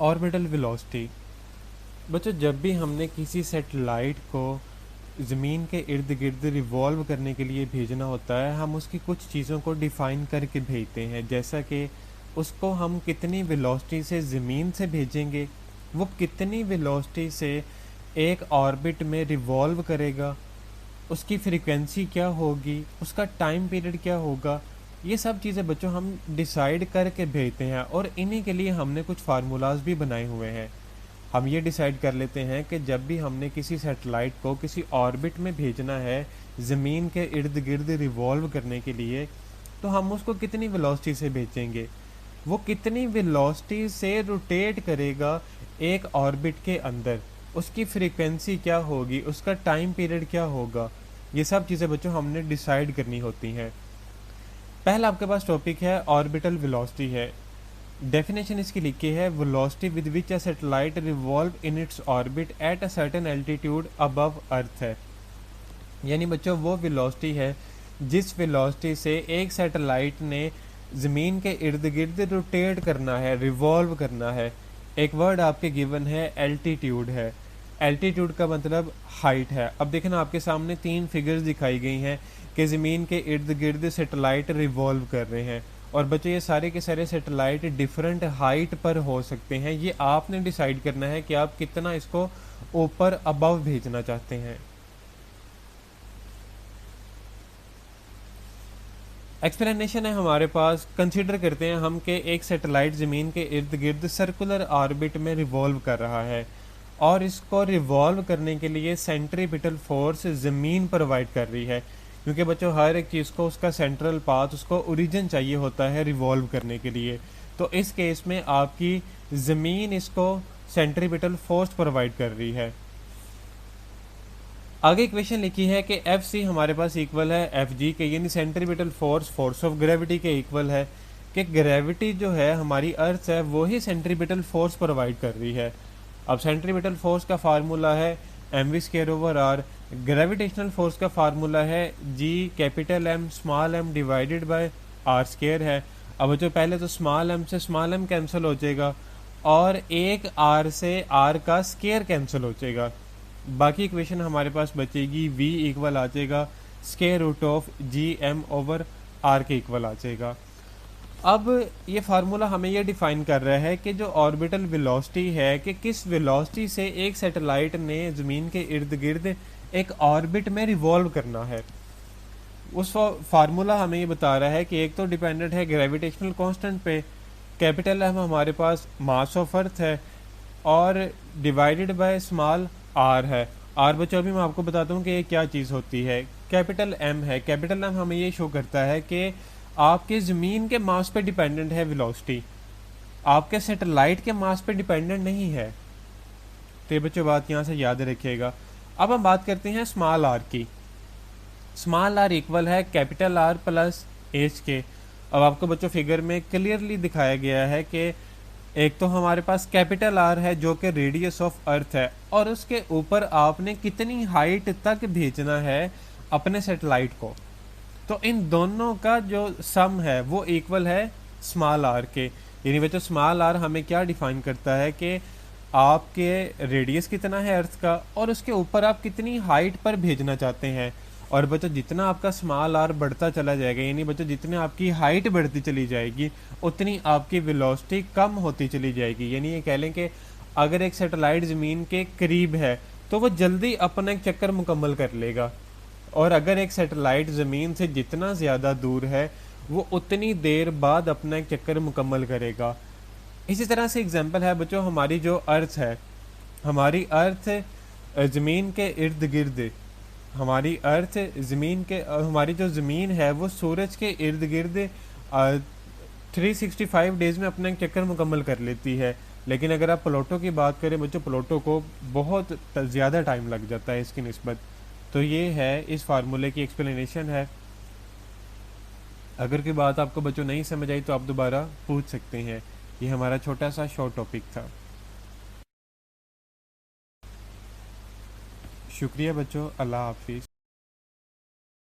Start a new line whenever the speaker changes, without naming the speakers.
Orbital velocity. बच्चों, जब भी हमने किसी सैटेलाइट को ज़मीन के इर्द गिर्द रिवॉल्व करने के लिए भेजना होता है, हम उसकी कुछ चीज़ों को डिफ़ाइन करके भेजते हैं, जैसा कि उसको हम कितनी वेलोसिटी से ज़मीन से भेजेंगे, वो कितनी वेलोसिटी से एक ऑर्बिट में रिवॉल्व करेगा, उसकी फ्रीक्वेंसी क्या होगी, उसका टाइम पीरियड क्या होगा। ये सब चीज़ें बच्चों हम डिसाइड करके भेजते हैं, और इन्हीं के लिए हमने कुछ फार्मूलाज भी बनाए हुए हैं। हम ये डिसाइड कर लेते हैं कि जब भी हमने किसी सैटेलाइट को किसी ऑर्बिट में भेजना है ज़मीन के इर्द गिर्द रिवॉल्व करने के लिए, तो हम उसको कितनी वेलोसिटी से भेजेंगे, वो कितनी वेलोसिटी से रोटेट करेगा एक ऑर्बिट के अंदर, उसकी फ्रीक्वेंसी क्या होगी, उसका टाइम पीरियड क्या होगा। ये सब चीज़ें बच्चों हमने डिसाइड करनी होती हैं। पहला आपके पास टॉपिक है ऑर्बिटल वेलोसिटी है। डेफिनेशन इसकी लिखी है, velocity with which a satellite revolve in its orbit at a certain altitude above earth है। यानी बच्चों वो वेलोसिटी है जिस वेलोसिटी से एक सैटेलाइट ने ज़मीन के इर्द गिर्द रोटेट करना है, रिवॉल्व करना है। एक वर्ड आपके गिवन है, एल्टीट्यूड है। एल्टीट्यूड का मतलब हाइट है। अब देखना आपके सामने तीन फिगर्स दिखाई गई हैं कि ज़मीन के इर्द गिर्द सैटेलाइट रिवॉल्व कर रहे हैं, और बच्चों ये सारे के सारे सैटेलाइट डिफरेंट हाइट पर हो सकते हैं। ये आपने डिसाइड करना है कि आप कितना इसको ऊपर अबव भेजना चाहते हैं। एक्सप्लेनेशन है हमारे पास। कंसीडर करते हैं हम कि एक सैटेलाइट ज़मीन के इर्द गिर्द सर्कुलर ऑर्बिट में रिवॉल्व कर रहा है, और इसको रिवॉल्व करने के लिए सेंट्रीपिटल फोर्स ज़मीन प्रोवाइड कर रही है, क्योंकि बच्चों हर एक चीज़ को उसका सेंट्रल पाथ, उसको ओरिजिन चाहिए होता है रिवॉल्व करने के लिए। तो इस केस में आपकी ज़मीन इसको सेंट्रीपिटल फोर्स प्रोवाइड कर रही है। आगे इक्वेशन लिखी है कि एफ सी हमारे पास इक्वल है एफ जी के, यानी centripetal force force of gravity के इक्वल है, कि ग्रेविटी जो है हमारी अर्थ है वो ही सेंट्रीपिटल फोर्स प्रोवाइड कर रही है। अब सेंट्रीपिटल फोर्स का फार्मूला है m v square over r. Gravitational force का फार्मूला है G capital M small m divided by r square है। अब जो पहले तो स्मॉल एम से स्मॉल एम कैंसिल हो जाएगा, और एक आर से आर का स्क्वायर कैंसिल हो जाएगा। बाकी इक्वेशन हमारे पास बचेगी v इक्वल आ जाएगा square root of G M over R के इक्वल आ जाएगा। अब ये फार्मूला हमें ये डिफाइन कर रहा है कि जो ऑर्बिटल वेलोसिटी है, कि किस वेलोसिटी से एक सैटेलाइट ने ज़मीन के इर्द गिर्द एक ऑर्बिट में रिवॉल्व करना है। उस फार्मूला हमें ये बता रहा है कि एक तो डिपेंडेंट है ग्रेविटेशनल कांस्टेंट पे, कैपिटल एम हमारे पास मास ऑफ अर्थ है, और डिवाइडेड बाय स्मॉल आर है। आर बच्चों अभी मैं आपको बताता हूँ कि ये क्या चीज़ होती है। कैपिटल एम है, कैपिटल एम हमें ये शो करता है कि आपके ज़मीन के मास पे डिपेंडेंट है वेलोसिटी, आपके सैटेलाइट के मास पे डिपेंडेंट नहीं है। तो ये बच्चों बात यहाँ से याद रखिएगा। अब हम बात करते हैं स्मॉल आर की। स्मॉल आर इक्वल है कैपिटल आर प्लस एच के। अब आपको बच्चों फिगर में क्लियरली दिखाया गया है कि एक तो हमारे पास कैपिटल आर है जो कि रेडियस ऑफ अर्थ है, और उसके ऊपर आपने कितनी हाइट तक भेजना है अपने सैटेलाइट को। तो इन दोनों का जो सम है वो इक्वल है स्मॉल आर के। यानी बच्चों स्मॉल आर हमें क्या डिफाइन करता है कि आपके रेडियस कितना है अर्थ का, और उसके ऊपर आप कितनी हाइट पर भेजना चाहते हैं। और बच्चों जितना आपका स्मॉल आर बढ़ता चला जाएगा, यानी बच्चों जितनी आपकी हाइट बढ़ती चली जाएगी, उतनी आपकी वेलोसिटी कम होती चली जाएगी। यानी ये कह लें कि अगर एक सैटेलाइट ज़मीन के करीब है तो वो जल्दी अपना एक चक्कर मुकम्मल कर लेगा, और अगर एक सैटेलाइट ज़मीन से जितना ज़्यादा दूर है वो उतनी देर बाद अपना एक चक्कर मुकम्मल करेगा। इसी तरह से एग्जांपल है बच्चों हमारी जो अर्थ है, हमारी अर्थ ज़मीन के इर्द गिर्द, हमारी अर्थ ज़मीन के हमारी जो ज़मीन है वो सूरज के इर्द गिर्द 365 डेज़ में अपना एक चक्कर मुकम्मल कर लेती है। लेकिन अगर आप प्लूटो की बात करें बच्चों, प्लूटो को बहुत ज़्यादा टाइम लग जाता है इसकी निस्बत। तो ये है इस फार्मूले की एक्सप्लेनेशन है। अगर कोई बात आपको बच्चों नहीं समझ आई तो आप दोबारा पूछ सकते हैं। ये हमारा छोटा सा शॉर्ट टॉपिक था। शुक्रिया बच्चों, अल्लाह हाफिज़।